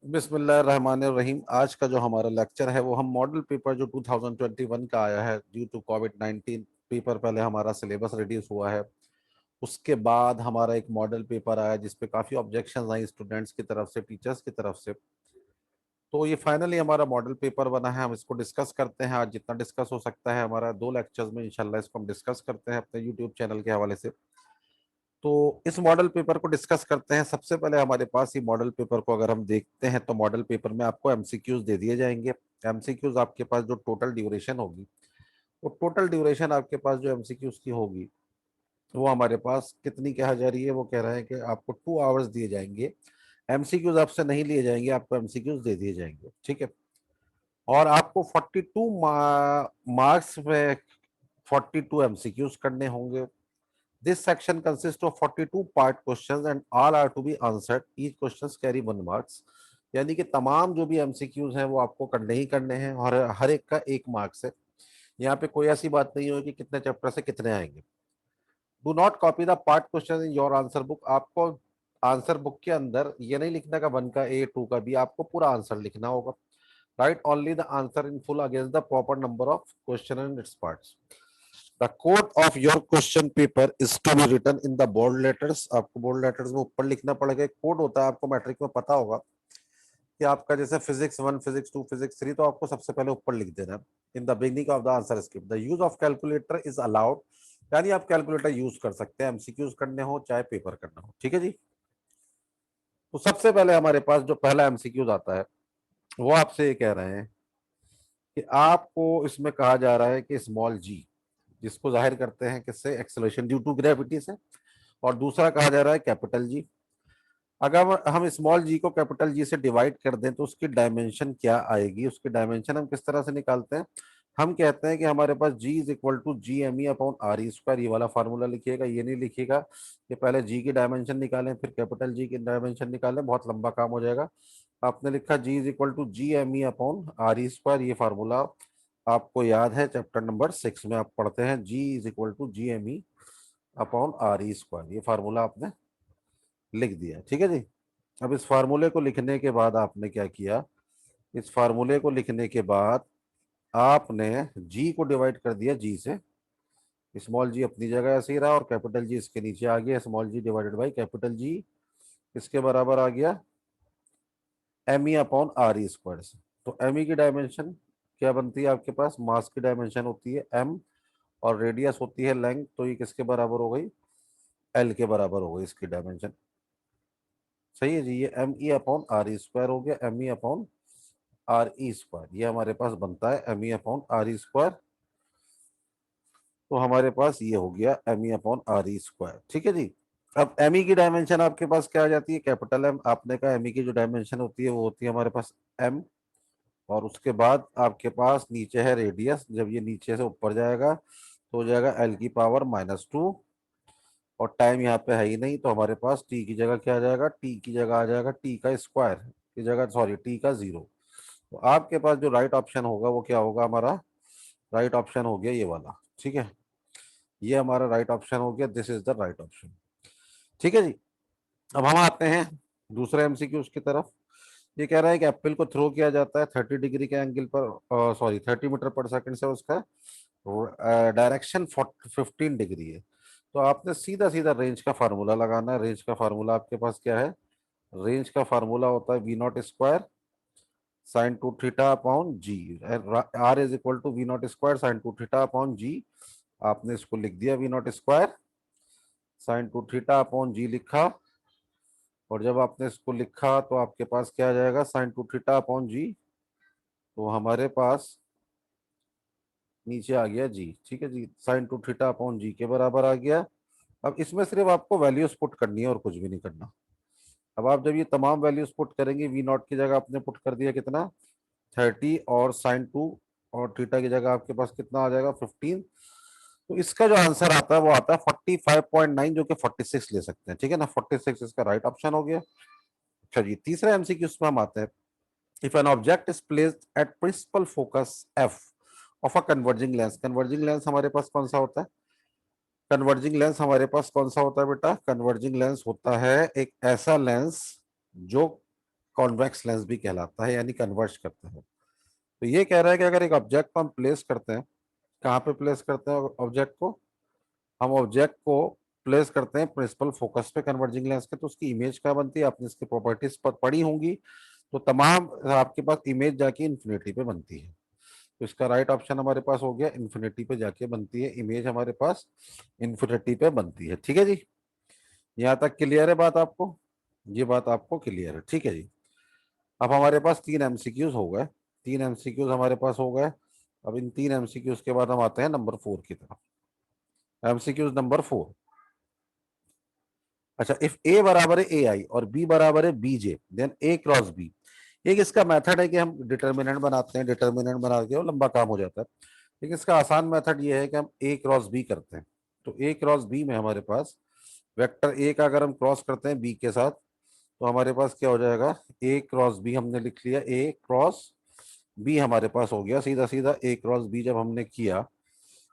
बिस्मिल्लाहिर्रहमानिर्रहीम। आज का जो हमारा लेक्चर है वो हम मॉडल पेपर जो 2021 का आया है ड्यू टू कोविड-19 पेपर, पहले हमारा सिलेबस रिड्यूस हुआ है। उसके बाद हमारा एक मॉडल पेपर आया जिसपे काफ़ी ऑब्जेक्शंस आई स्टूडेंट्स की तरफ से, टीचर्स की तरफ से। तो ये फाइनली हमारा मॉडल पेपर बना है। हम इसको डिस्कस करते हैं आज जितना डिस्कस हो सकता है। हमारा 2 लेक्चर्स में इंशाल्लाह इसको हम डिस्कस करते हैं अपने यूट्यूब चैनल के हवाले से। तो इस मॉडल पेपर को डिस्कस करते हैं। सबसे पहले हमारे पास ये मॉडल पेपर को अगर हम देखते हैं तो मॉडल पेपर में आपको एमसीक्यूज दे दिए जाएंगे। एमसीक्यूज आपके पास जो टोटल ड्यूरेशन होगी, वो टोटल ड्यूरेशन आपके पास जो एमसीक्यूज की होगी वो हमारे पास कितनी कहा जा रही है, वो कह रहे हैं कि आपको 2 आवर्स दिए जाएंगे। एमसीक्यूज आपसे नहीं लिए जाएंगे, आपको एमसीक्यूज दे दिए जाएंगे, ठीक है। और आपको 42 मार्क्स में 42 एमसीक्यूज करने होंगे। This section consists of 42 part questions and all are to be answered. Each questions carry 1 marks. यानी कि तमाम जो भी एमसीक्यूज हैं वो आपको करने ही करने हैं और हर एक का 1 मार्क्स है। यहाँ पे कोई ऐसी बात नहीं होगी कि कितने चैप्टर से कितने आएंगे। Do not copy the part question in your answer book. आपको आंसर बुक के अंदर ये नहीं लिखना का 1 का ए 2 का बी, आपको पूरा आंसर लिखना होगा। Write only the answer in full against the proper number of question and its parts. The code of your question paper is to be written in the bold letters. आपको bold letters में ऊपर लिखना पड़ेगा। एक code होता है, आपको matric में पता होगा कि आपका जैसे फिजिक्स 1, फिजिक्स 2, फिजिक्स 3, तो आपको सबसे पहले ऊपर लिख देना है in the beginning of the answer script. The use of calculator is allowed, यानी आप कैलकुलेटर यूज कर सकते हैं एमसीक्यूज करने हो चाहे पेपर करना हो, ठीक है जी। तो सबसे पहले हमारे पास जो पहला एमसीक्यूज आता है वो आपसे ये कह रहे हैं कि आपको इसमें कहा जा रहा है कि स्मॉल जी, जिसको जाहिर करते हैं किससे, एक्सेलरेशन ड्यू टू ग्रेविटी से, और दूसरा कहा जा रहा है कैपिटल जी। अगर हम स्मॉल जी को कैपिटल जी से डिवाइड कर दें तो उसकी डायमेंशन क्या आएगी। उसकी डायमेंशन हम किस तरह से निकालते हैं, हम कहते हैं कि हमारे पास G is equal to G M E upon R E square. ये वाला फार्मूला लिखिएगा, ये नहीं लिखिएगा कि पहले जी की डायमेंशन निकालें फिर कैपिटल जी की डायमेंशन निकालें, बहुत लंबा काम हो जाएगा। आपने लिखा G is equal to G M E upon R E square. ये फार्मूला आपको याद है, चैप्टर नंबर 6 में आप पढ़ते हैं G is equal to G M E upon R E square. ये फार्मूला आपने लिख दिया, ठीक है जी। अब इस फार्मूले को लिखने के बाद आपने क्या किया, इस फार्मूले को लिखने के बाद आपने जी को डिवाइड कर दिया जी से। स्मॉल जी अपनी जगह ऐसे ही रहा और कैपिटल जी इसके नीचे आ गया। Small G divided by capital G इसके बराबर आ गया M E upon R E square से। तो एम ई की डायमेंशन क्या बनती है आपके पास, मास की डायमेंशन होती है एम और रेडियस होती है लेंथ, तो ये किसके बराबर हो गई, एल के बराबर हो गई इसकी डायमेंशन। सही है जी। ये M E upon R E square हो गया, M E upon R E square, ये हमारे पास बनता है M E upon R E square. तो हमारे पास ये हो गया M E upon R E square, ठीक है जी। अब एम ई की डायमेंशन आपके पास क्या आ जाती है, कैपिटल एम। आपने कहा एम ई की जो डायमेंशन होती है वो होती है हमारे पास एम, और उसके बाद आपके पास नीचे है रेडियस। जब ये नीचे से ऊपर जाएगा तो हो जाएगा एल की पावर -2, और टाइम यहाँ पे है ही नहीं तो हमारे पास टी की जगह क्या आ जाएगा, टी की जगह आ जाएगा टी का स्क्वायर की जगह, सॉरी टी का 0। तो आपके पास जो राइट ऑप्शन होगा वो क्या होगा, हमारा राइट ऑप्शन हो गया ये वाला, ठीक है। ये हमारा राइट ऑप्शन हो गया, this is the right option, ठीक है जी। अब हम आते हैं दूसरे एमसीक्यू की तरफ। ये कह रहा है कि एप्पल को थ्रो किया जाता है 30 डिग्री के एंगल पर, सॉरी 30 मीटर पर सेकंड से, उसका डायरेक्शन 15 डिग्री है। तो आपने सीधा सीधा रेंज का फार्मूला लगाना है। रेंज का फार्मूला आपके पास क्या है, रेंज का फार्मूला होता है V naught square sine 2 theta upon G. R is equal to V naught square sine 2 theta upon G. आपने इसको लिख दिया V naught square sine 2 theta upon G लिखा, और जब आपने इसको लिखा तो आपके पास क्या आ जाएगा, साइन 2 थीटा अपॉन जी। तो हमारे पास नीचे आ गया जी, ठीक है जी, साइन 2 थीटा अपॉन जी के बराबर आ गया। अब इसमें सिर्फ आपको वैल्यूज पुट करनी है और कुछ भी नहीं करना। अब आप जब ये तमाम वैल्यूज पुट करेंगे, वी नॉट की जगह आपने पुट कर दिया कितना, 30, और साइन 2 और थीटा की जगह आपके पास कितना आ जाएगा, 15। तो इसका जो आंसर आता है वो आता है 45.9, जो कि 46 ले सकते हैं, ठीक है ना। 46 इसका राइट ऑप्शन हो गया। अच्छा जी, तीसरे एमसीक्यू में हम आते हैं। If an object is placed at principal focus F of a converging lens. Converging lens हमारे पास कौन सा होता है, कन्वर्जिंग लेंस हमारे पास कौन सा होता है बेटा, कन्वर्जिंग लेंस होता है एक ऐसा लेंस जो कॉन्वेक्स लेंस भी कहलाता है, यानी कन्वर्ज करता है। तो ये कह रहा है कि अगर एक ऑब्जेक्ट को हम प्लेस करते हैं, कहाँ पे प्लेस करते हैं ऑब्जेक्ट को, हम ऑब्जेक्ट को प्लेस करते हैं प्रिंसिपल फोकस पे कन्वर्जिंग लेंस के, तो उसकी इमेज क्या बनती है, आपने इसकी प्रॉपर्टीज पर पढ़ी होंगी। तो तमाम आपके पास इमेज जाके इन्फिनिटी पे बनती है। तो इसका राइट ऑप्शन हमारे पास हो गया, इन्फिनिटी पे जाके बनती है इमेज, हमारे पास इन्फिनिटी पे बनती है। ठीक है जी, यहाँ तक क्लियर है बात आपको, ये बात आपको क्लियर है, ठीक है जी। अब हमारे पास 3 MCQs हो गए, 3 MCQs हमारे पास हो गए। अब इन 3 MCQs के बाद हम आते हैं नंबर 4 की तरफ। MCQs number 4। अच्छा, इफ ए बराबर है ए आई और बी बराबर है बी जे, देन ए क्रॉस बी। एक इसका मेथड है कि हम डिटर्मिनेंट बनाते हैं, डिटर्मिनेंट बना के वो लंबा काम हो जाता है। लेकिन इसका आसान मेथड ये है कि हम ए क्रॉस बी करते हैं। तो ए क्रॉस बी में हमारे पास वेक्टर ए का अगर हम क्रॉस करते हैं बी के साथ, तो हमारे पास क्या हो जाएगा, ए क्रॉस बी हमने लिख लिया, ए क्रॉस बी हमारे पास हो गया सीधा सीधा। ए क्रॉस बी जब हमने किया,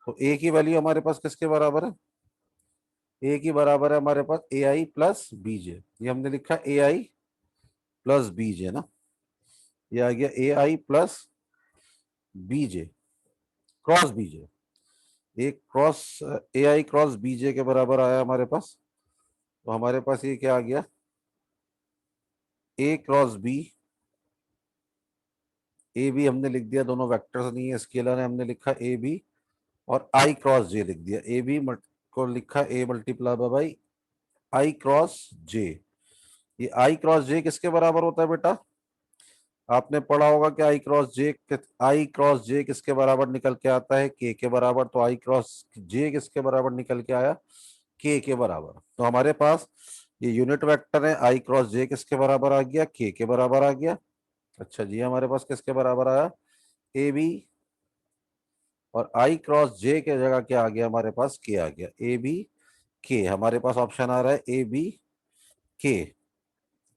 तो ए की वैल्यू हमारे पास किसके बराबर है, ए की बराबर है हमारे पास ए आई प्लस बी जे। ये हमने लिखा ए आई प्लस बी जे ना, ये आ गया A I plus B J cross B J. एक cross A I cross B J के बराबर आया हमारे पास। तो हमारे पास ये क्या आ गया, ए क्रॉस बी, ए बी हमने लिख दिया, दोनों वेक्टर्स नहीं है, स्केलर है, हमने लिखा ए बी, और आई क्रॉस जे लिख दिया, ए बी को लिखा A multiply by I cross जे। ये आई क्रॉस जे किसके बराबर होता है बेटा, आपने पढ़ा होगा कि आई क्रॉस जे किसके बराबर निकल के आता है, के बराबर। तो आई क्रॉस जे किसके बराबर निकल के आया, के बराबर। तो हमारे पास ये यूनिट वेक्टर है, आई क्रॉस जे किसके बराबर आ गया, के बराबर आ गया। अच्छा जी, हमारे पास किसके बराबर आया, ए बी, और आई क्रॉस जे के जगह क्या आ गया हमारे पास, के आ गया, ए बी के हमारे पास ऑप्शन आ रहा है, ए बी के।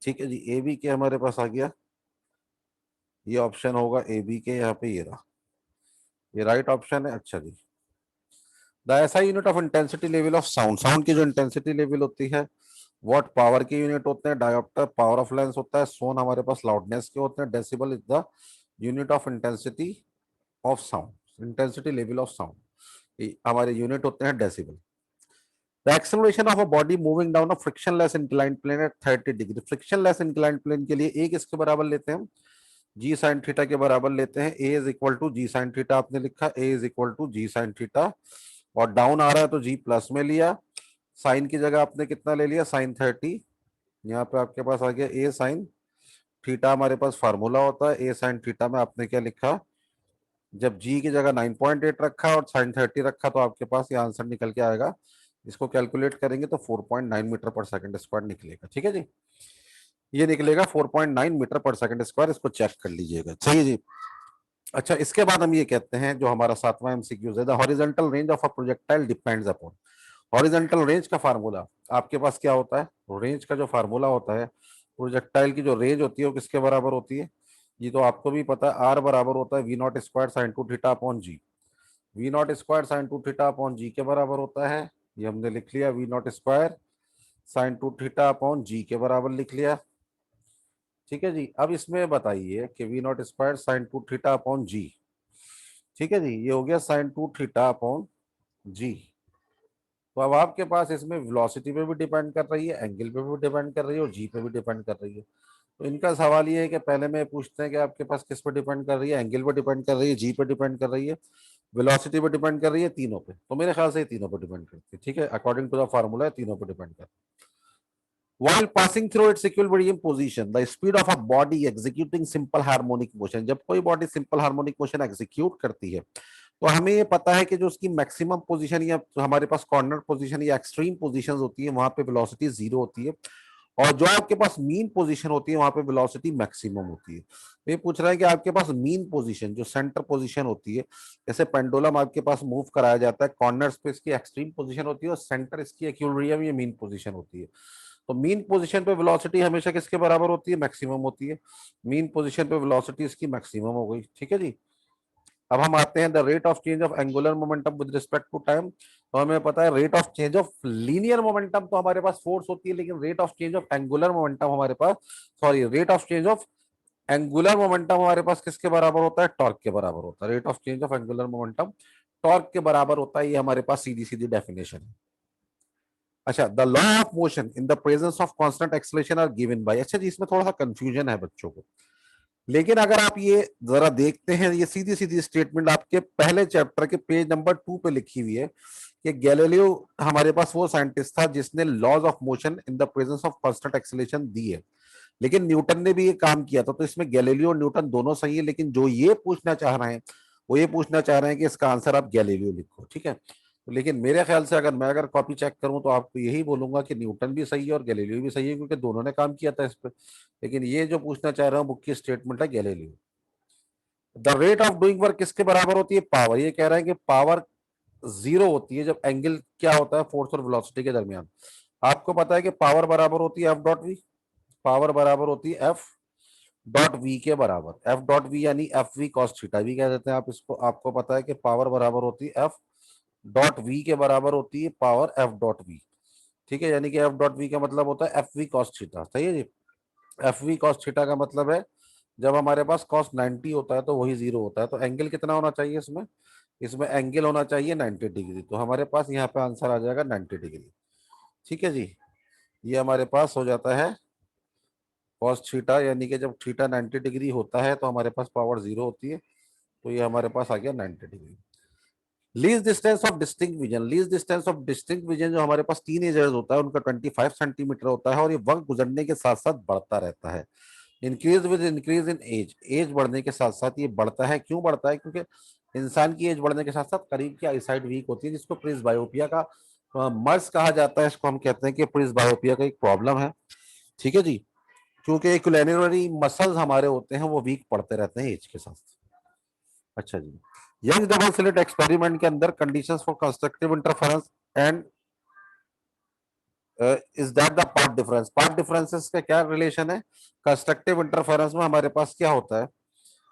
ठीक है जी, ए बी के हमारे पास आ गया, ये ऑप्शन होगा ए बी के, यहाँ पे ये रहा, ये राइट ऑप्शन है। अच्छा जी, the SI unit of intensity level of sound, sound की जो इंटेंसिटी लेवल होती है, वॉट पावर के यूनिट होते हैं, डायोप्टर पावर ऑफ लेंस होता है, सोन हमारे पास लाउडनेस के होते हैं, decibel is the unit of intensity of sound, intensity level of sound हमारे यूनिट होते हैं decibel. The acceleration of a body moving down a frictionless inclined plane at 30 degree, frictionless inclined plane के लिए एक इसके बराबर लेते हैं, जी साइन थीटा के बराबर लेते हैं, A is equal to G sine theta, आपने लिखा A is equal to G sine theta, और डाउन आ रहा है तो जी प्लस में लिया, साइन की जगह आपने कितना ले लिया, साइन 30। यहाँ पे आपके पास आ गया ए साइन थीटा, हमारे पास फार्मूला होता है ए साइन थीटा में आपने क्या लिखा, जब जी की जगह 9.8 रखा और साइन 30 रखा, तो आपके पास ये आंसर निकल के आएगा। इसको कैलकुलेट करेंगे तो 4.9 मीटर पर सेकंड स्क्वायर निकलेगा। ठीक है जी, ये निकलेगा 4.9 मीटर पर सेकंड स्क्वायर, इसको चेक कर लीजिएगा। सही जी। अच्छा, इसके बाद हम ये कहते हैं, जो हमारा 7वां एमसीक्यू है, the horizontal range of a projectile depends upon. Horizontal range का फार्मूला आपके पास क्या होता है, रेंज का जो फार्मूला होता है, प्रोजेक्टाइल की जो रेंज होती है वो किसके बराबर होती है, ये तो आपको भी पता है, आर बराबर होता है V naught square sine two theta upon G. V naught square sine two theta upon G के बराबर होता है, ये हमने लिख लिया, V naught square sine two theta upon G के बराबर लिख लिया। ठीक है जी, अब इसमें बताइए कि V naught square sine two theta upon G, ठीक है जी, ये हो गया sine two theta upon G. तो अब आपके पास इसमें वेलोसिटी पे भी डिपेंड कर रही है, एंगल पे भी डिपेंड कर रही है, और जी पे भी डिपेंड कर रही है। तो इनका सवाल ये है कि पहले में पूछते हैं कि आपके पास किस पे डिपेंड कर रही है, एंगल पे डिपेंड कर रही है, जी पे डिपेंड कर रही है, वेलोसिटी पे डिपेंड कर रही है, तीनों पे। तो मेरे ख्याल से ये तीनों पे डिपेंड करती है। ठीक है, अकॉर्डिंग टू द फार्मूला तीनों पे डिपेंड कर। While passing through its equilibrium position, the speed of a body executing simple harmonic motion, जब कोई body simple harmonic motion execute करती है, तो हमें ये पता है कि जो उसकी मैक्सिमम पोजीशन या हमारे पास कॉर्नर पोजीशन या एक्सट्रीम पोजीशंस होती है, वहां पे वेलोसिटी जीरो होती है, और जो आपके पास मीन पोजीशन होती है वहां पे वेलोसिटी मैक्सिमम होती है। तो ये पूछ रहा है कि आपके पास मीन पोजीशन जो सेंटर पोजीशन होती है, जैसे पेंडुलम आपके पास मूव कराया जाता है, कॉर्नर्स पे इसकी एक्सट्रीम पोजीशन होती है और सेंटर इसकी इक्विलिब्रियम ये मीन पोजीशन होती है। तो मीन पोजीशन पे वेलोसिटी हमेशा किसके बराबर होती है, मैक्सिमम होती है। मीन पोजीशन पे वेलोसिटी इसकी मैक्सिमम हो गई। ठीक है जी, अब हम आते हैं the rate of change of angular momentum with respect to time. तो हमें पता है rate of change of linear momentum तो हमारे पास फोर्स होती है, लेकिन rate of change of angular momentum हमारे पास, sorry, rate of change of angular momentum हमारे पास किसके बराबर होता है? टॉर्क के बराबर होता है। Rate of change of angular momentum torque के बराबर होता है। ये हमारे पास सीधी सीधी डेफिनेशन है। अच्छा, the law of motion in the presence of constant acceleration are given by, अच्छा जी इसमें थोड़ा सा कंफ्यूजन है बच्चों को, लेकिन अगर आप ये जरा देखते हैं, ये सीधी सीधी स्टेटमेंट आपके पहले चैप्टर के पेज नंबर 2 पे लिखी हुई है कि गैलीलियो हमारे पास वो साइंटिस्ट था जिसने laws of motion in the presence of constant acceleration दी है, लेकिन न्यूटन ने भी ये काम किया था। तो इसमें गैलीलियो और न्यूटन दोनों सही है, लेकिन जो ये पूछना चाह रहे हैं वो ये पूछना चाह रहे हैं कि इसका आंसर आप गैलीलियो लिखो, ठीक है। तो लेकिन मेरे ख्याल से अगर मैं अगर कॉपी चेक करूं तो आपको यही बोलूंगा कि न्यूटन भी सही है और गैलीलियो भी सही है, क्योंकि दोनों ने काम किया था इस पर। लेकिन ये जो पूछना चाह रहा हूं बुक की स्टेटमेंट है Galileo. The rate of doing work किसके बराबर होती है? पावर। ये कह रहा है कि पावर जीरो होती है जब एंगल क्या होता है? फोर्स और वेलोसिटी के दरमियान। आपको पता है कि पावर बराबर होती है एफ डॉट वी। पावर बराबर होती है एफ डॉट वी के बराबर। एफ डॉट वी यानी एफ वी कॉस थीटा भी कह देते हैं आप इसको। आपको पता है कि पावर बराबर होती है एफ डॉट वी के बराबर होती है पावर एफ डॉट वी, ठीक है। यानी कि एफ डॉट वी का मतलब होता है एफ वी कॉस थीटा, सही है जी। एफ वी कॉस थीटा का मतलब है जब हमारे पास कॉस 90 होता है तो वही जीरो होता है। तो एंगल कितना होना चाहिए इसमें? इसमें एंगल होना चाहिए 90 डिग्री। तो हमारे पास यहाँ पे आंसर आ जाएगा 90 डिग्री, ठीक है जी। ये हमारे पास हो जाता है कॉस थीटा, यानी कि जब थीटा 90 डिग्री होता है तो हमारे पास पावर जीरो होती है। तो ये हमारे पास आ गया 90 degree. Lease distance of distinct vision. Lease distance of distinct vision जो हमारे पास टीन एजर्स होता है उनका 25 सेंटीमीटर होता है, और ये वक्त गुजरने के साथ साथ बढ़ता रहता है। Increase with increase in age. Age बढ़ने के साथ साथ ये बढ़ता है। क्यों बढ़ता है? क्योंकि इंसान की एज बढ़ने के साथ साथ करीब की आईसाइट वीक होती है, जिसको प्रिस बायोपिया का मर्ज कहा जाता है। इसको हम कहते हैं कि प्रिस बायोपिया का एक प्रॉब्लम है, ठीक है जी। क्योंकि एक्युलेनरी मसल्स हमारे होते हैं वो वीक पड़ते रहते हैं एज के साथ। अच्छा जी, यंग डबल स्लिट एक्सपेरिमेंट के अंदर conditions for constructive interference and is that the path difference. Part differences का क्या रिलेशन है? कंस्ट्रक्टिव इंटरफेरेंस में हमारे पास क्या होता है?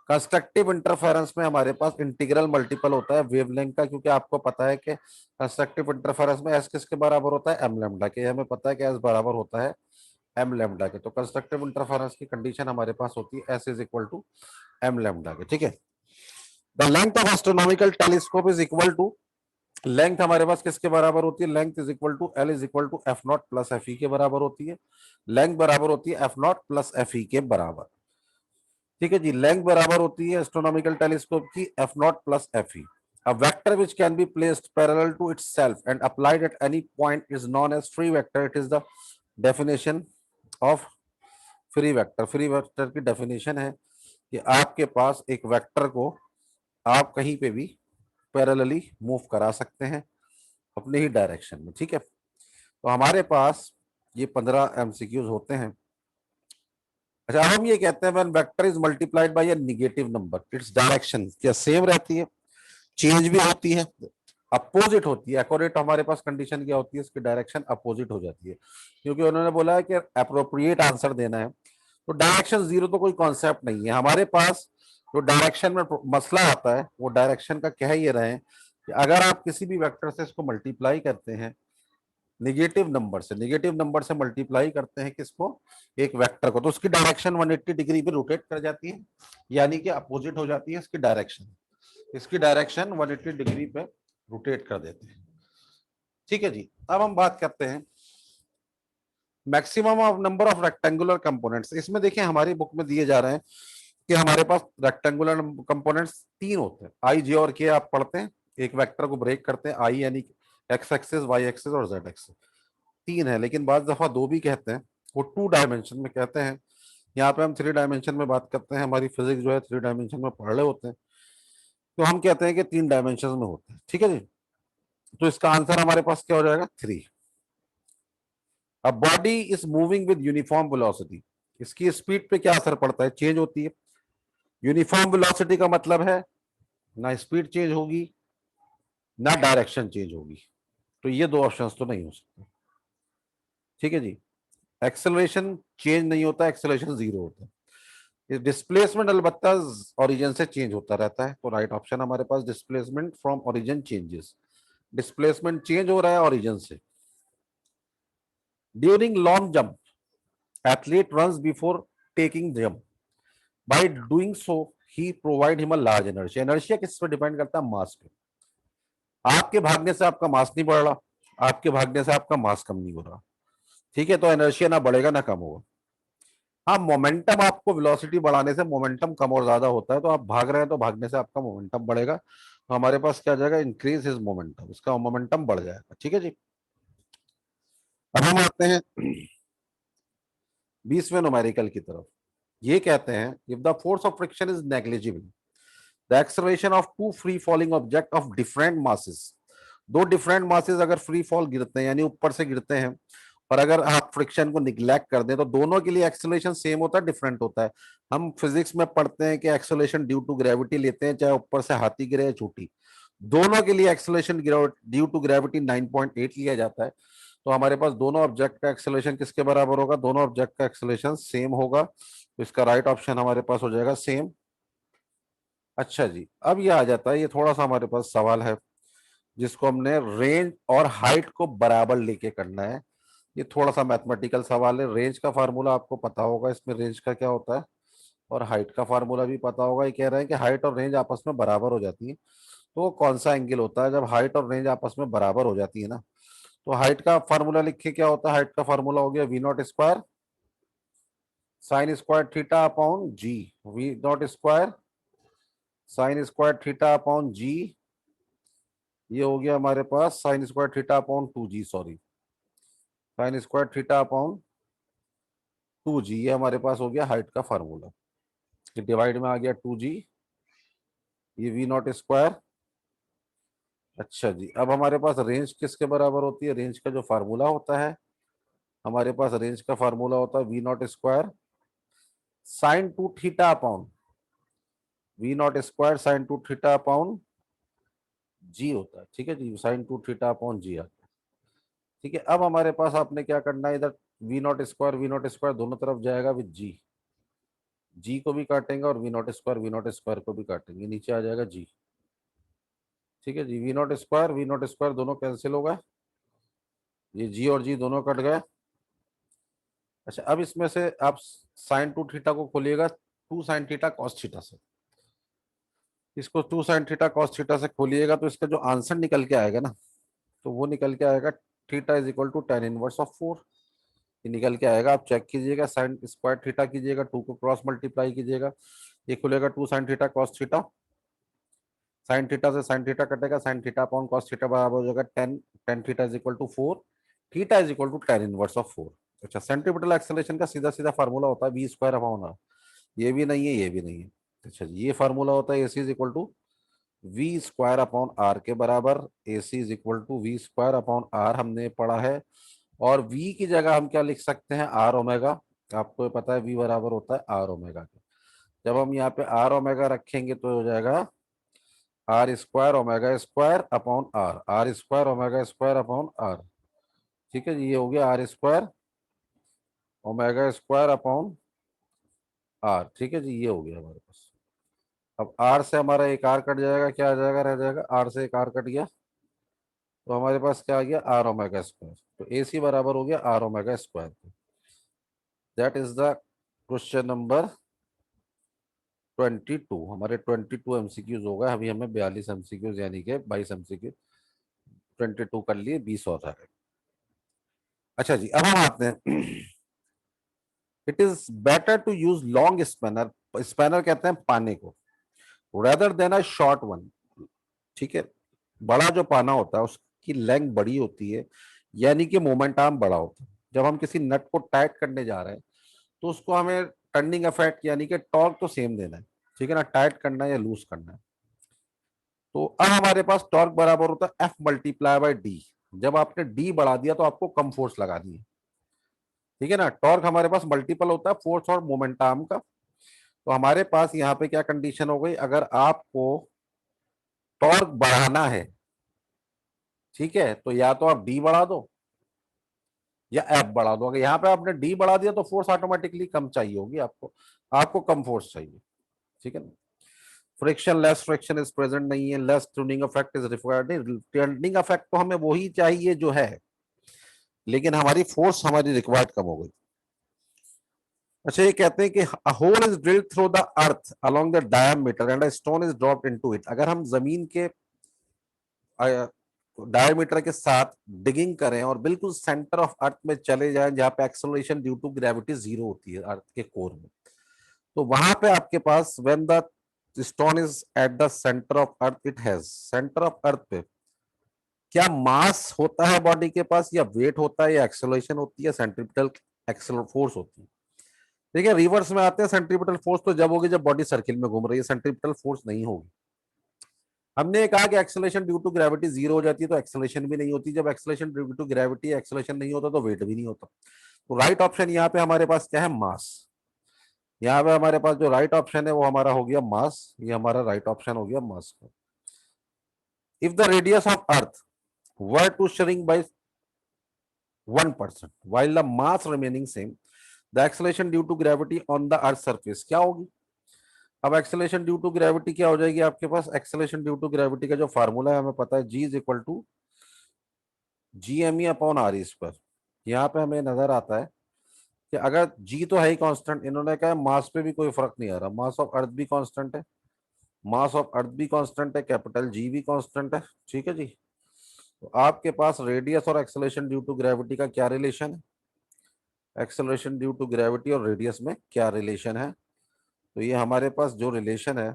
कंस्ट्रक्टिव इंटरफेरेंस में हमारे पास इंटीग्रल मल्टीपल होता है वेवलेंथ का, क्योंकि आपको पता है कि कंस्ट्रक्टिव इंटरफेरेंस में एस किसके बराबर होता है? एम लैम्डा के। हमें पता है कि एस बराबर होता है एम लैम्डा के। तो कंस्ट्रक्टिव इंटरफेरेंस की कंडीशन हमारे पास होती है S is equal to M lambda के, ठीक है। The length of astronomical telescope is equal to, length हमारे पास किसके बराबर होती है? Length is equal to L is equal to F not plus F E के बराबर होती है। लेंथ बराबर होती है F not plus F E के बराबर, ठीक है जी। लेंथ बराबर होती है एस्ट्रोनॉमिकल टेलीस्कोप की F not plus F E. A vector which can be placed parallel to itself and applied at any point is known as free vector. It is the definition of free vector. free vector की definition है कि आपके पास एक vector को आप कहीं पे भी पैरेलली मूव करा सकते हैं अपने ही डायरेक्शन में, ठीक है। तो हमारे पास ये 15 एमसीक्यूज होते हैं। अच्छा, हम ये कहते हैं when vector is multiplied by a negative number its direction क्या सेम रहती है? चेंज भी होती है, अपोजिट होती है। एक्यूरेट हमारे पास कंडीशन क्या होती है? इसकी डायरेक्शन अपोजिट हो जाती है, क्योंकि उन्होंने बोला है कि अप्रोप्रिएट आंसर देना है। तो डायरेक्शन जीरो तो कोई कॉन्सेप्ट नहीं है हमारे पास। जो डायरेक्शन में मसला आता है वो डायरेक्शन का कह ये रहे हैं कि अगर आप किसी भी वेक्टर से इसको मल्टीप्लाई करते हैं नेगेटिव नंबर से मल्टीप्लाई करते हैं किसको? एक वेक्टर को, तो उसकी डायरेक्शन 180 डिग्री पे रोटेट कर जाती है, यानी कि अपोजिट हो जाती है इसकी डायरेक्शन। इसकी डायरेक्शन 180 डिग्री पे रोटेट कर देते हैं, ठीक है जी। अब हम बात करते हैं maximum of number of rectangular components. इसमें देखिए हमारी बुक में दिए जा रहे हैं कि हमारे पास रेक्टेंगुलर कंपोनेंट्स 3 होते हैं, आई जे और के। आप पढ़ते हैं एक वेक्टर को ब्रेक करते हैं, आई यानी एक्स एक्सिस, वाई एक्सिस और जेड एक्सिस। 3 है, लेकिन बाज दफा 2 भी कहते हैं। वो 2 डायमेंशन में कहते हैं। यहाँ पे हम 3 डायमेंशन में बात करते हैं। हमारी फिजिक्स जो है 3 डायमेंशन में पढ़ रहे होते हैं, तो हम कहते हैं कि 3 डायमेंशन में होते हैं, ठीक है जी। तो इसका आंसर हमारे पास क्या हो जाएगा? 3। अब body is moving with uniform velocity, इसकी स्पीड पे क्या असर पड़ता है? चेंज होती है। यूनिफॉर्म वेलोसिटी का मतलब है ना स्पीड चेंज होगी ना डायरेक्शन चेंज होगी। तो ये 2 ऑप्शंस तो नहीं हो सकते, ठीक है जी। एक्सेलरेशन चेंज नहीं होता, एक्सेलरेशन जीरो होता है। डिस्प्लेसमेंट अलबत्ता ओरिजिन से चेंज होता रहता है, तो राइट ऑप्शन हमारे पास displacement from origin changes, displacement change हो रहा है ओरिजिन से। During long jump athlete runs before taking jump, by doing so he provide him a large energy. Energy किस पर डिपेंड करता है? मास पे। आपके भागने से आपका मास नहीं बढ़ रहा, आपके भागने से आपका मास कम नहीं हो रहा, ठीक है, तो एनर्शिया ना बढ़ेगा ना कम होगा। हाँ, मोमेंटम आपको वेलोसिटी बढ़ाने से मोमेंटम कम और ज्यादा होता है, तो आप भाग रहे हैं तो भागने से आपका मोमेंटम बढ़ेगा, तो हमारे पास क्या जाएगा? इंक्रीज हिज मोमेंटम, उसका मोमेंटम बढ़ जाएगा। ठीक है जी। अब हम आते हैं 20वें न्यूमेरिकल की तरफ। ये कहते हैं if the force of friction is negligible, the acceleration of two free falling object of different masses, दो डिफरेंट मासेस अगर फ्री फॉल गिरते हैं यानी ऊपर से गिरते हैं, और अगर आप फ्रिक्शन को निग्लेक्ट कर दें तो दोनों के लिए एक्सेलरेशन सेम होता है डिफरेंट होता है। हम फिजिक्स में पढ़ते हैं कि एक्सेलरेशन ड्यू टू ग्रेविटी लेते हैं, चाहे ऊपर से हाथी गिरे या चोटी, दोनों के लिए एक्सेलरेशन ड्यू टू ग्रेविटी 9.8 लिया जाता है। तो हमारे पास दोनों ऑब्जेक्ट का एक्सेलरेशन किसके बराबर होगा? दोनों ऑब्जेक्ट का एक्सेलरेशन सेम होगा, तो इसका राइट ऑप्शन हमारे पास हो जाएगा सेम। अच्छा जी, अब ये आ जाता है, ये थोड़ा सा हमारे पास सवाल है जिसको हमने रेंज और हाइट को बराबर लेके करना है। ये थोड़ा सा मैथमेटिकल सवाल है। रेंज का फार्मूला आपको पता होगा, इसमें रेंज का क्या होता है, और हाइट का फार्मूला भी पता होगा। ये कह रहे हैं कि हाइट और रेंज आपस में बराबर हो जाती है, तो वो कौन सा एंगल होता है जब हाइट और रेंज आपस में बराबर हो जाती है ना? तो हाइट का फार्मूला लिखिए, क्या होता है? हाइट का फार्मूला हो गया V naught square sine square theta upon G, V naught square sine square theta upon G, ये हो गया हमारे पास sine square theta upon 2g, sorry, sine square theta upon 2g, ये हमारे पास हो गया हाइट का फार्मूला। ये डिवाइड में आ गया 2g, ये वी नॉट स्क्वायर। अच्छा जी, अब हमारे पास रेंज किसके बराबर होती है? रेंज का जो फार्मूला होता है हमारे पास, रेंज का फार्मूला होता है V naught square sine 2 theta upon V naught square sine 2 theta upon G होता है। ठीक है जी, साइन 2 थीटा अपॉन जी आता है। ठीक है, अब हमारे पास आपने क्या करना है, इधर वी नॉट स्क्वायर दोनों तरफ जाएगा विद जी, जी को भी काटेंगे और वी नॉट स्क्वायर को भी काटेंगे, नीचे आ जाएगा जी। ठीक है जी, वी नॉट स्क्वायर दोनों कैंसिल हो गए, ये जी और जी दोनों कट गए। अच्छा, अब इसमें से आप साइन 2 थीटा को खोलिएगा 2 साइन थीटा कॉस थीटा से, इसको 2 साइन थीटा कॉस थीटा से खोलिएगा तो इसका जो आंसर निकल के आएगा ना, तो वो निकल के आएगा theta is equal to tan inverse of 4, ये निकल के आएगा। आप चेक कीजिएगा, साइन स्क्वायर थीटा कीजिएगा, 2 को क्रॉस मल्टीप्लाई कीजिएगा, ये खुलेगा 2 sine theta cos theta, sine theta से साइन थीटा कटेगा, sine theta upon cos theta बराबर हो जाएगा 10, tan theta is equal to 4, theta is equal to tan inverse of 4। अच्छा, सेंट्रीपिटल एक्सेलरेशन का सीधा सीधा फार्मूला होता है वी स्क्वायर अपॉन आर, ये भी नहीं है ये भी नहीं है। अच्छा जी, ये फार्मूला होता है A C is equal to V square upon R के बराबर, A C is equal to V square upon R हमने पढ़ा है, और v की जगह हम क्या लिख सकते हैं? R omega. आपको पता है v बराबर होता है आर ओमेगा के, जब हम यहाँ पे आर ओमेगा रखेंगे तो हो जाएगा R square omega square upon R, R square omega square upon R. ठीक है जी, ये हो गया R square omega square upon R. ठीक है जी, ये हो गया हमारे पास। अब आर से हमारा एक आर कट जाएगा, क्या आ जाएगा? रह जाएगा, आर से एक आर कट गया तो हमारे पास क्या आ गया? आर ओमेगा स्क्वायर, तो ए सी बराबर हो गया R omega square. That is the question number 22। हमारे 22 एमसीक्यूज हो गए, अभी हमें 42 एमसीक्यूज यानी कि 22 एमसीक्यू, 22 कर लिए, 20 और रह गए। अच्छा जी, अब हम आते हैं it is better to use long spanner, spanner कहते हैं पाने को, rather than a short one. ठीक है, बड़ा जो पाना होता है उसकी लेंथ बड़ी होती है, यानी कि मोमेंट आर्म बड़ा होता है। जब हम किसी नट को टाइट करने जा रहे हैं तो उसको हमें टर्निंग इफेक्ट यानी कि टॉर्क तो सेम देना है, ठीक है ना, टाइट करना है या लूज करना है। तो अब हमारे पास टॉर्क बराबर होता है एफ मल्टीप्लाई बाई डी, जब आपने डी बढ़ा दिया तो आपको कम फोर्स लगा दी, ठीक है ना। टॉर्क हमारे पास मल्टीपल होता है फोर्स और मोमेंटम का, तो हमारे पास यहाँ पे क्या कंडीशन हो गई, अगर आपको टॉर्क बढ़ाना है, ठीक है, तो या तो आप डी बढ़ा दो या एफ बढ़ा दो। अगर यहाँ पे आपने डी बढ़ा दिया तो फोर्स ऑटोमेटिकली कम चाहिए होगी आपको, आपको कम फोर्स चाहिए, ठीक है ना। Friction, less friction is present नहीं है, less tuning effect is required. Tuning effect तो हमें वही चाहिए जो है, लेकिन हमारी फोर्स हमारी रिक्वायर्ड कम हो गई। अच्छा, ये कहते हैं कि a hole is drilled through the earth along the diameter and a stone is dropped into it। अगर हम जमीन के डायमीटर के साथ डिगिंग करें और बिल्कुल सेंटर ऑफ अर्थ में चले जाएं, जहां पे acceleration due to gravity zero होती है अर्थ के कोर में, तो वहां पे आपके पास when the stone is at the centre of earth, it has centre of earth पे क्या मास होता है बॉडी के पास, या वेट होता है, या एक्सेलरेशन होती है, सेंट्रीपिटल एक्सेल फोर्स होती है। ठीक है, रिवर्स में आते हैं। सेंट्रीपिटल फोर्स तो जब होगी जब बॉडी सर्किल में घूम रही है, सेंट्रीपिटल फोर्स नहीं होगी। हमने कहा कि acceleration due to gravity zero हो जाती है, तो एक्सेलरेशन भी नहीं होती। जब acceleration due to gravity acceleration नहीं होता तो वेट भी नहीं होता। तो राइट ऑप्शन यहाँ पे हमारे पास क्या है, मास। यहाँ पे हमारे पास जो राइट ऑप्शन है वो हमारा हो गया मास, ये हमारा राइट ऑप्शन हो गया मास का। If the radius of earth were to shrink by 1% while the mass remaining same, the acceleration due to gravity on the earth surface क्या होगी। अब एक्सेलरेशन ड्यू टू ग्रेविटी क्या हो जाएगी आपके पास, एक्सेलरेशन ड्यू टू ग्रेविटी का जो फार्मूला है हमें पता है, G is equal to G M E upon R square. यहाँ पे हमें नजर आता है कि अगर जी तो है ही कांस्टेंट, इन्होंने कहा मास पे भी कोई फर्क नहीं आ रहा, मास ऑफ अर्थ भी कांस्टेंट है, मास ऑफ अर्थ भी कांस्टेंट है, कैपिटल जी भी कांस्टेंट है, ठीक है जी। तो आपके पास रेडियस और एक्सेलरेशन ड्यू टू ग्रेविटी का क्या रिलेशन है, एक्सेलरेशन ड्यू टू ग्रेविटी और रेडियस में क्या रिलेशन है। तो ये हमारे पास जो रिलेशन है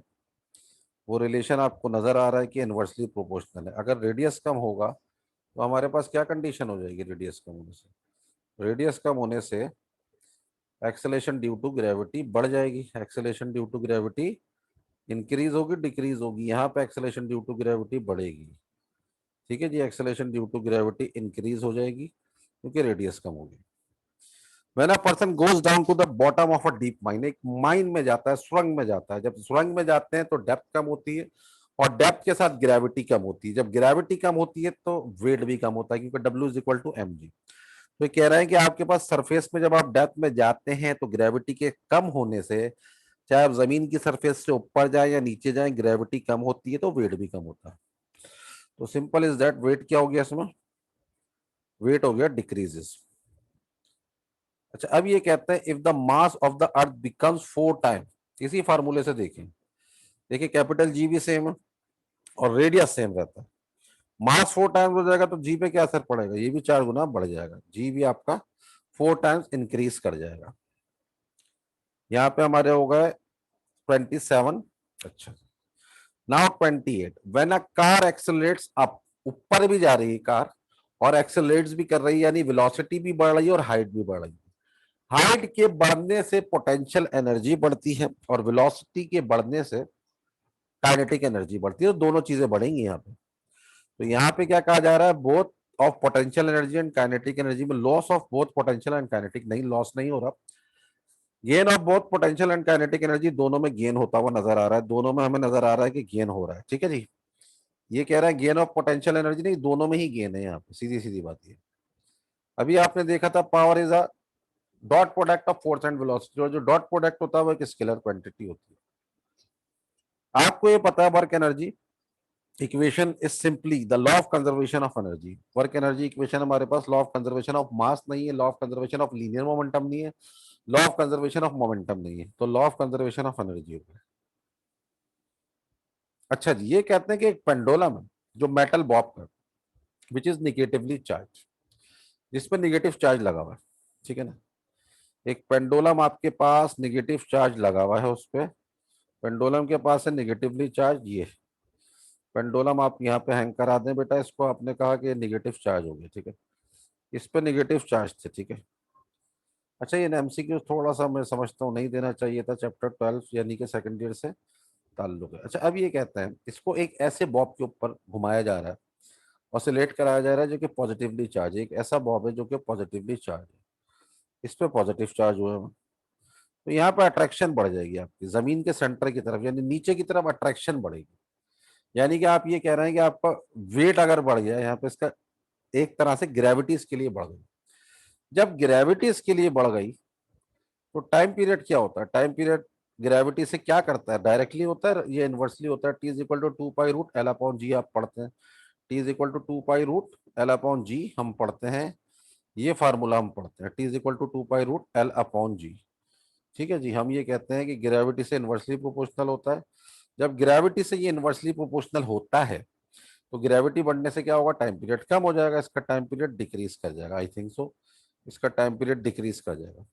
वो रिलेशन आपको नजर आ रहा है कि इनवर्सली प्रोपोर्शनल है। अगर रेडियस कम होगा तो हमारे पास क्या कंडीशन हो जाएगी, रेडियस कम होने से, रेडियस कम होने से एक्सेलरेशन ड्यू टू ग्रेविटी बढ़ जाएगी, acceleration due to gravity increase होगी डिक्रीज होगी, यहाँ पे एक्सेलरेशन ड्यू टू ग्रेविटी बढ़ेगी, ठीक है जी। Acceleration due to gravity increase हो जाएगी क्योंकि रेडियस कम होगी। When a person goes down to the bottom of a deep mine, एक माइन में जाता है, सुरंग में जाता है, जब सुरंग में जाते हैं तो डेप्थ कम होती है और डेप्थ के साथ ग्रेविटी कम होती है। जब ग्रेविटी कम होती है तो वेट भी कम होता है क्योंकि W is equal to M G. तो ये कह रहा है कि आपके पास सरफेस में जब आप डेप्थ में जाते हैं तो ग्रेविटी के कम होने से, चाहे आप जमीन की सरफेस से ऊपर जाए या नीचे जाए, ग्रेविटी कम होती है तो वेट भी कम होता है। तो सिंपल इज दैट, वेट क्या हो गया इसमें, वेट हो गया डिक्रीजेस। अच्छा, अब ये कहते हैं if the mass of the earth becomes 4 time, इसी फार्मूले से देखें, देखिए कैपिटल जी भी सेम है और रेडियस सेम रहता है, मास 4 टाइम्स हो जाएगा तो जी पे क्या असर पड़ेगा, ये भी 4 गुना बढ़ जाएगा, जी भी आपका 4 टाइम्स इंक्रीज कर जाएगा। यहाँ पे हमारे हो गए 27। अच्छा, now 28, when a car accelerates up, ऊपर भी जा रही है कार और एक्सेलरेट्स भी कर रही है, यानी वेलोसिटी भी बढ़ रही है और हाइट भी बढ़ रही है। हाइट के बढ़ने से पोटेंशियल एनर्जी बढ़ती है और वेलोसिटी के बढ़ने से काइनेटिक एनर्जी बढ़ती है, तो दोनों चीजें बढ़ेंगी यहाँ पे। तो यहाँ पे क्या कहा जा रहा है, both of potential energy and kinetic energy में loss of both potential and kinetic नहीं, लॉस नहीं हो रहा, gain of both potential and kinetic energy दोनों में गेन होता हुआ नजर आ रहा है, दोनों में हमें नजर आ रहा है कि गेन हो रहा है, ठीक है जी। ये कह रहा है गेन ऑफ पोटेंशियल एनर्जी नहीं, दोनों में ही गेन है यहाँ पे, सीधी सीधी बात ये। अभी आपने देखा था power is a dot product of force and velocity, और जो डॉट प्रोडक्ट होता है वो एक स्केलर क्वांटिटी होती है। आपको ये पता है work energy equation is simply the law of conservation of energy. Work energy equation हमारे पास law of conservation of mass नहीं है, law of conservation of linear momentum नहीं है, law of conservation of momentum नहीं है, तो law of conservation of energy हो गया। अच्छा जी, ये कहते हैं कि एक पेंडुलम है जो मेटल बॉब का, विच इज निगेटिवली चार्ज, जिसपे निगेटिव चार्ज लगा हुआ है, ठीक है ना। एक पेंडुलम आपके पास निगेटिव चार्ज लगा हुआ है, उस पर पेंडुलम के पास है निगेटिवली चार्ज, ये पेंडुलम आप यहाँ पे हैंग करा दें बेटा इसको, आपने कहा कि निगेटिव चार्ज हो गया, ठीक है, इस पे निगेटिव चार्ज थे, ठीक है। अच्छा, ये एमसीक्यू थोड़ा सा मैं समझता हूँ नहीं देना चाहिए था, चैप्टर 12 यानी कि सेकंड ईयर से ताल्लुक है। अच्छा, अब ये कहते हैं इसको एक ऐसे बॉब के ऊपर घुमाया जा रहा है, ऑसिलेट कराया जा रहा है जो कि पॉजिटिवली चार्ज है, एक ऐसा बॉब है जो कि पॉजिटिवली चार्ज है, इस पे पॉजिटिव चार्ज हुआ है, तो यहाँ पे अट्रैक्शन बढ़ जाएगी आपकी जमीन के सेंटर की तरफ, यानी नीचे की तरफ अट्रैक्शन बढ़ेगी। यानी कि आप ये कह रहे हैं कि आपका वेट अगर बढ़ गया यहाँ पे, इसका एक तरह से ग्रेविटी इसके लिए बढ़ गई। जब ग्रेविटी इसके लिए बढ़ गई तो टाइम पीरियड क्या होता है? टाइम पीरियड ग्रेविटी से क्या करता है? डायरेक्टली होता है, ये इनवर्सली होता है। T is equal to 2 pi root L upon G आप पढ़ते हैं। T is equal to 2 pi root L upon G हम पढ़ते हैं। ये फार्मूला हम पढ़ते हैं, T is equal to 2 pi root L upon G. ठीक है जी, हम ये कहते हैं कि ग्रेविटी से इनवर्सली प्रोपोर्शनल होता है। जब ग्रेविटी से ये इनवर्सली प्रोपोर्शनल होता है तो ग्रेविटी बढ़ने से क्या होगा? टाइम पीरियड कम हो जाएगा, इसका टाइम पीरियड डिक्रीज कर जाएगा। आई थिंक सो इसका टाइम पीरियड डिक्रीज कर जाएगा।